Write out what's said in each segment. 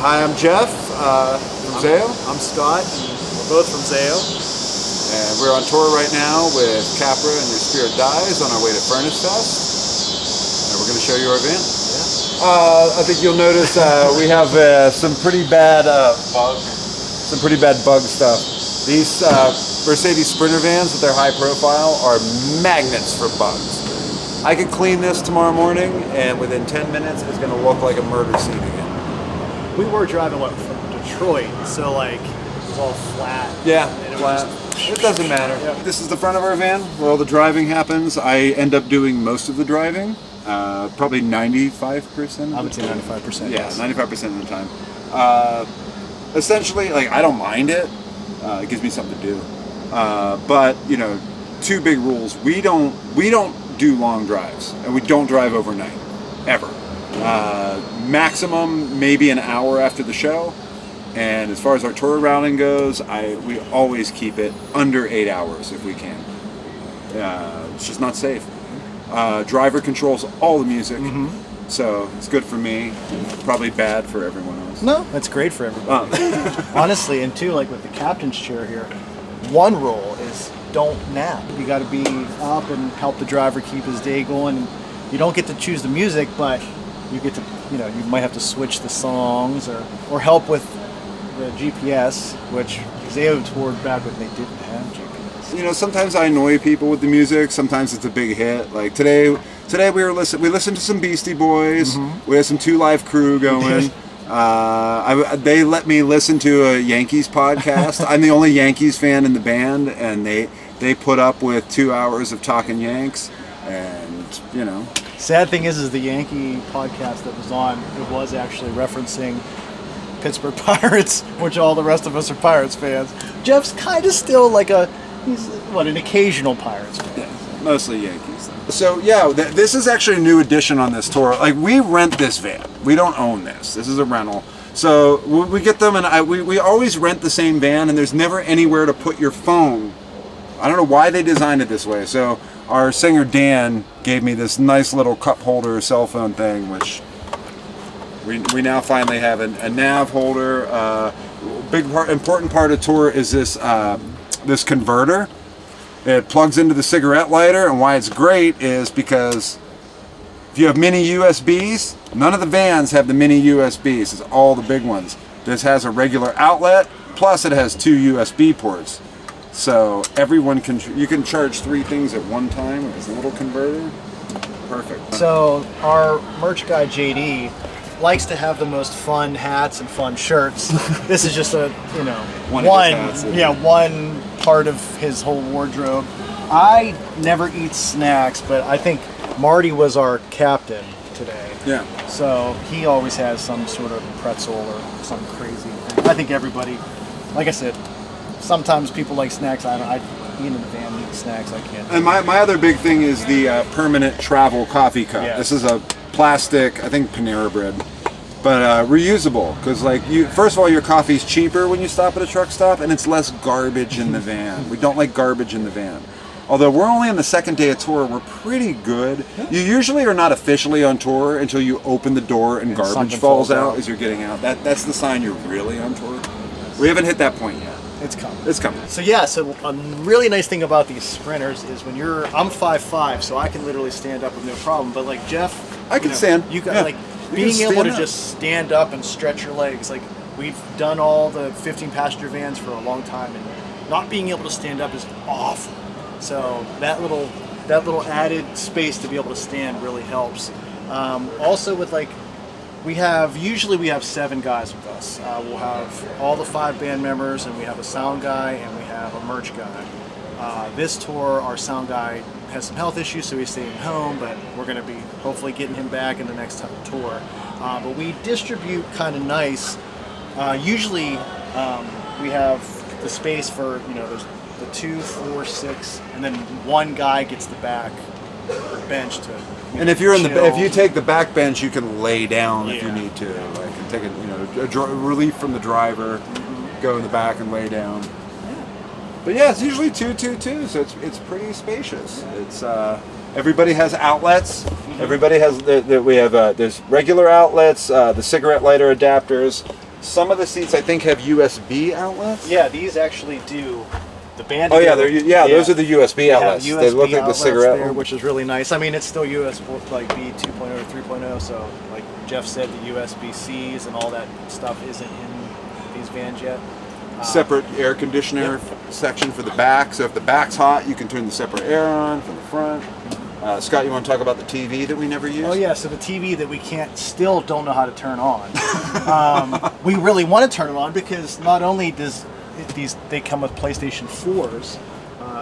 Hi, I'm Jeff from Zayo. I'm Scott, and we're both from Zayo. And we're on tour right now with Capra and Your Spirit Dies on our way to Furnace Fest. And we're going to show you our van. Yeah. I think you'll notice we have some pretty bad bug stuff. These Mercedes Sprinter vans with their high profile are magnets for bugs. I could clean this tomorrow morning, and within 10 minutes, it's going to look like a murder scene again. We were driving from Detroit, so like it was all flat. Yeah, and flat. It doesn't matter. Yep. This is the front of our van where all the driving happens. I end up doing most of the driving, probably 95%. I would say 95%. Yeah, yes. 95% of the time. Essentially, like, I don't mind it. It gives me something to do. But you know, two big rules: we don't do long drives, and we don't drive overnight, ever. Maximum maybe an hour after the show. And as far as our tour routing goes, we always keep it under 8 hours if we can. It's just not safe. Driver controls all the music, so it's good for me. Probably bad for everyone else. No, that's great for everybody. Honestly, and too, like with the captain's chair here, one rule is don't nap. You got to be up and help the driver keep his day going. You don't get to choose the music, but you get to, you might have to switch the songs or help with the GPS, which Zayo toured back when they didn't have GPS. You know, sometimes I annoy people with the music. Sometimes it's a big hit. Like today we listened to some Beastie Boys. We had some Two Live Crew going. They let me listen to a Yankees podcast. I'm the only Yankees fan in the band, and they put up with 2 hours of talking Yanks, and Sad thing is the Yankee podcast that was on, it was actually referencing Pittsburgh Pirates, which all the rest of us are Pirates fans. Jeff's kind of still like he's an occasional Pirates fan. Yeah, mostly Yankees. So yeah, this is actually a new addition on this tour. Like, we rent this van. We don't own this. This is a rental. So we get them, and we always rent the same van, and there's never anywhere to put your phone. I don't know why they designed it this way. So our singer Dan gave me this nice little cup holder cell phone thing, which we now finally have a nav holder. Important part of tour is this converter. It plugs into the cigarette lighter, and why it's great is because if you have mini USBs, none of the vans have the mini USBs. It's all the big ones. This has a regular outlet, plus it has 2 USB ports. So you can charge 3 things at one time with this little converter. Perfect. So our merch guy JD likes to have the most fun hats and fun shirts. This is just one part of his whole wardrobe. I never eat snacks, but I think Marty was our captain today. Yeah. So he always has some sort of pretzel or some crazy thing. I think everybody, like I said, sometimes people like snacks. Being in the van, eating snacks, I can't. And my other big thing is the permanent travel coffee cup. Yes. This is a plastic, I think Panera Bread, but reusable, because first of all, your coffee's cheaper when you stop at a truck stop, and it's less garbage in the van. We don't like garbage in the van. Although we're only on the second day of tour, we're pretty good. You usually are not officially on tour until you open the door and garbage falls out as you're getting out. That's the sign you're really on tour. We haven't hit that point yet. It's coming. It's coming. So yeah, a really nice thing about these Sprinters is I'm 5'5", so I can literally stand up with no problem. But like Jeff, I can stand. You got being able to up. just stand up and stretch your legs. Like, we've done all the 15-passenger vans for a long time, and not being able to stand up is awful. So that little added space to be able to stand really helps. Also with we have 7 guys with us. We'll have all the 5 band members, and we have a sound guy, and we have a merch guy. This tour, our sound guy has some health issues, so he's staying home, but we're going to be hopefully getting him back in the next tour. But we distribute kind of nice. Usually we have the space for, there's the 2, 4, 6, and then one guy gets the back bench to. And if you're if you take the back bench, you can lay down if you need to. Like, and take a relief from the driver, go in the back and lay down. But yeah, it's usually 2, 2, 2, so it's pretty spacious. It's everybody has outlets. Everybody has we have there's regular outlets, the cigarette lighter adapters, Some of the seats I think have USB outlets. Yeah, these actually do. The band. Oh yeah, those are the USB outlets. USB They look like the outlets cigarette there, one. which is really nice. I mean, it's still USB like B 2.0 or 3.0, so like Jeff said, the USB-Cs and all that stuff isn't in these vans yet. Separate air conditioner section for the back. So if the back's hot, you can turn the separate air on from the front. Scott, you want to talk about the TV that we never use? Oh yeah, so the TV that we still don't know how to turn on. We really want to turn it on because not only does they come with PlayStation 4s.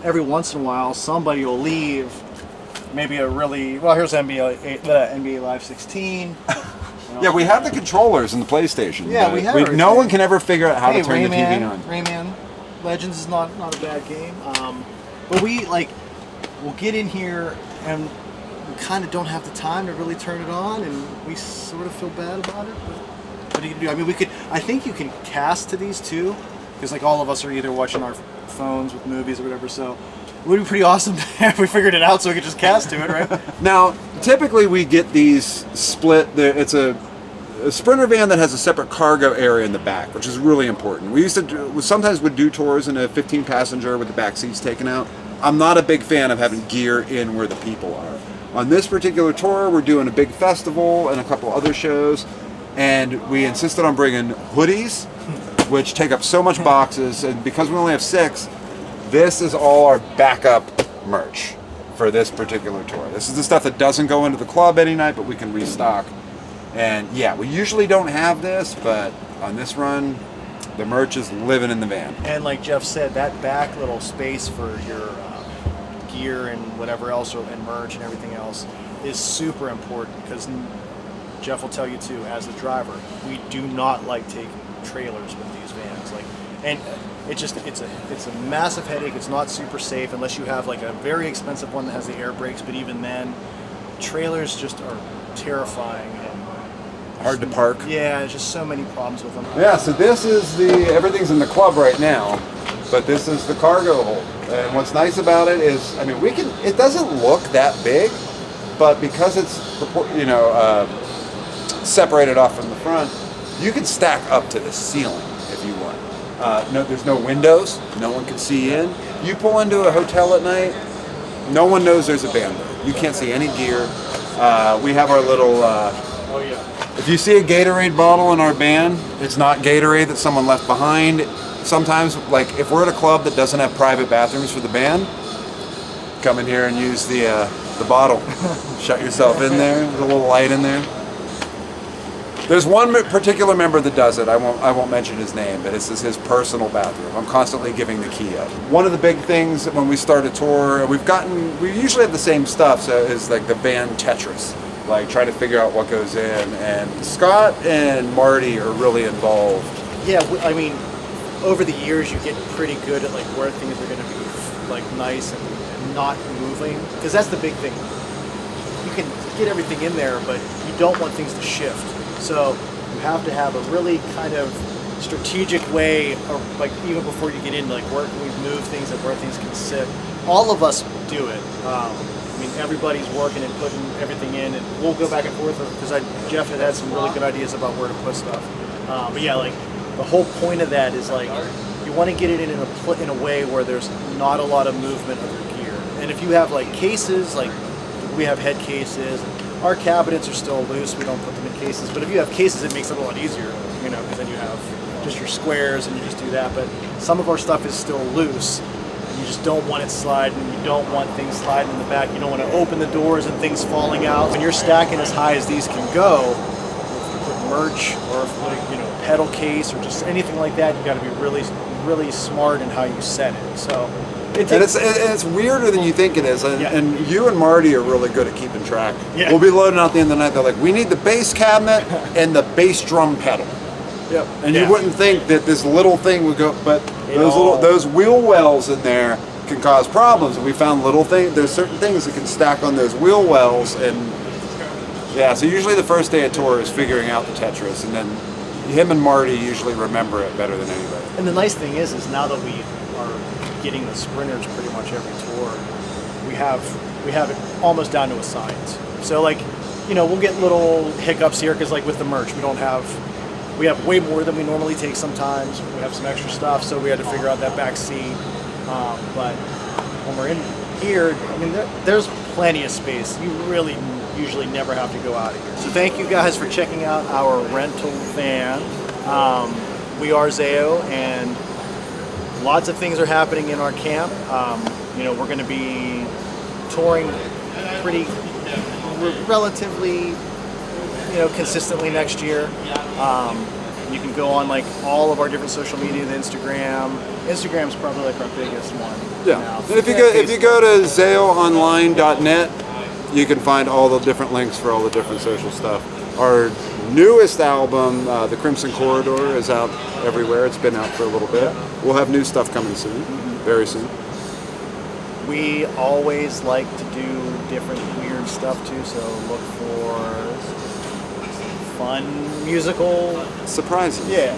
Every once in a while, somebody will leave maybe a really here's NBA Live 16. Yeah, we have the controllers in the PlayStation. Yeah, we have. No one can ever figure out how to turn the TV on. Rayman Legends is not a bad game, but we'll get in here and we kind of don't have the time to really turn it on, and we sort of feel bad about it. But what are you gonna do? I mean, I think you can cast to these too, because like all of us are either watching our phones with movies or whatever. So it would be pretty awesome if we figured it out so we could just cast to it, right? Now, typically we get these split. It's a Sprinter van that has a separate cargo area in the back, which is really important. We sometimes would do tours in a 15 passenger with the back seats taken out. I'm not a big fan of having gear in where the people are. On this particular tour, we're doing a big festival and a couple other shows, and we insisted on bringing hoodies, which take up so much boxes, and because we only have 6, this is all our backup merch for this particular tour. This is the stuff that doesn't go into the club any night, but we can restock. And yeah, we usually don't have this, but on this run, the merch is living in the van. And like Jeff said, that back little space for your gear and whatever else, and merch and everything else, is super important because Jeff will tell you too, as the driver, we do not like taking trailers with these vans. And it's a massive headache. It's not super safe unless you have like a very expensive one that has the air brakes. But even then, trailers just are terrifying and hard to park. Yeah, there's just so many problems with them. Yeah, so this is everything's in the club right now, but this is the cargo hold. And what's nice about it is, I mean, it doesn't look that big, but because it's, separated off from the front, you can stack up to the ceiling if you want. No, there's no windows, no one can see in. You pull into a hotel at night, no one knows there's a band there. You can't see any gear. We have our little, if you see a Gatorade bottle in our van, it's not Gatorade that someone left behind. Sometimes, like if we're at a club that doesn't have private bathrooms for the band, come in here and use the bottle. Shut yourself in there. There's a little light in there. There's one particular member that does it. I won't mention his name, but this is his personal bathroom. I'm constantly giving the key up. One of the big things when we start a tour, we usually have the same stuff, so it's like the van Tetris. Like try to figure out what goes in, and Scott and Marty are really involved. Yeah, I mean, over the years you get pretty good at like where things are going to be like nice and not moving, because that's the big thing. You can get everything in there, but you don't want things to shift. So you have to have a really kind of strategic way, or like even before you get in, like where can we move things and where things can sit. All of us do it. I mean, everybody's working and putting everything in, and we'll go back and forth because Jeff had some really good ideas about where to put stuff. But yeah, like the whole point of that is like you want to get it in a way where there's not a lot of movement of your gear. And if you have like cases, like we have head cases, our cabinets are still loose. We don't put them in cases. But if you have cases, it makes it a lot easier, because then you have just your squares and you just do that. But some of our stuff is still loose. You just don't want it sliding. You don't want things sliding in the back. You don't want to open the doors and things falling out. When you're stacking as high as these can go, if you put merch or if, pedal case or just anything like that, you got to be really, really smart in how you set it. So, it's weirder than you think it is. And you and Marty are really good at keeping track. Yeah. We'll be loading out the end of the night. They're like, we need the bass cabinet and the bass drum pedal. Yep. And you wouldn't think that this little thing would go, but those wheel wells in there can cause problems. And we found there's certain things that can stack on those wheel wells, and so usually the first day of tour is figuring out the Tetris, and then him and Marty usually remember it better than anybody. And the nice thing is now that we are getting the sprinters pretty much every tour, we have it almost down to a science. So like, we'll get little hiccups here because like with the merch, we don't have we have way more than we normally take sometimes. We have some extra stuff, so we had to figure out that back seat. But when we're in here, I mean, there's plenty of space. You really usually never have to go out of here. So thank you guys for checking out our rental van. We are Zayo, and lots of things are happening in our camp. You know, we're going to be touring pretty relatively, you know, consistently next year. You can go on like all of our different social media, the Instagram. Instagram's probably like our biggest one. Yeah. Now. And if you go to zayoonline.net, you can find all the different links for all the different social stuff. Our newest album, The Crimson Corridor, is out everywhere. It's been out for a little bit. We'll have new stuff coming soon, very soon. We always like to do different weird stuff too, so look for fun musical surprises. Yeah.